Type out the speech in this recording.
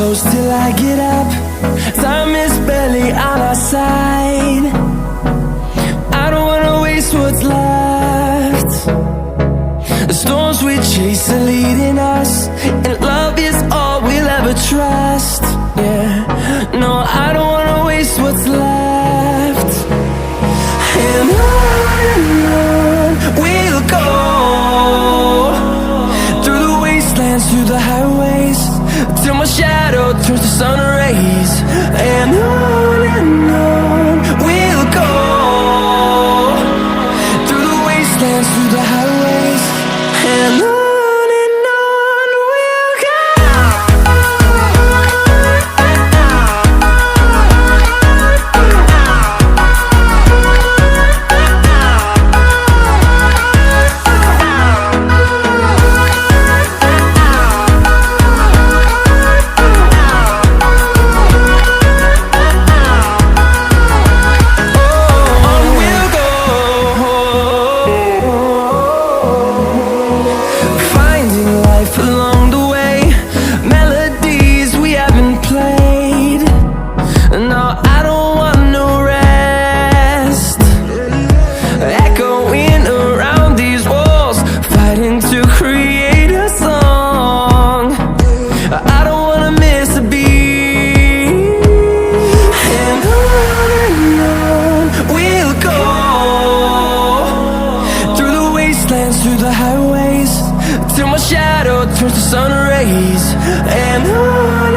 close till I get up. Time is barely on our side. I don't wanna waste what's left. The storms we chase are leading us, and love is all we'll ever trust. Yeah, no, I don't wanna waste what's left. And on we'll go, through the wastelands, through the highways, till my shadow turns to sun rays. And on we'll go, through the wastelands, through the highways, and on we'll go. Through the highways, till my shadow turns to sun rays. And on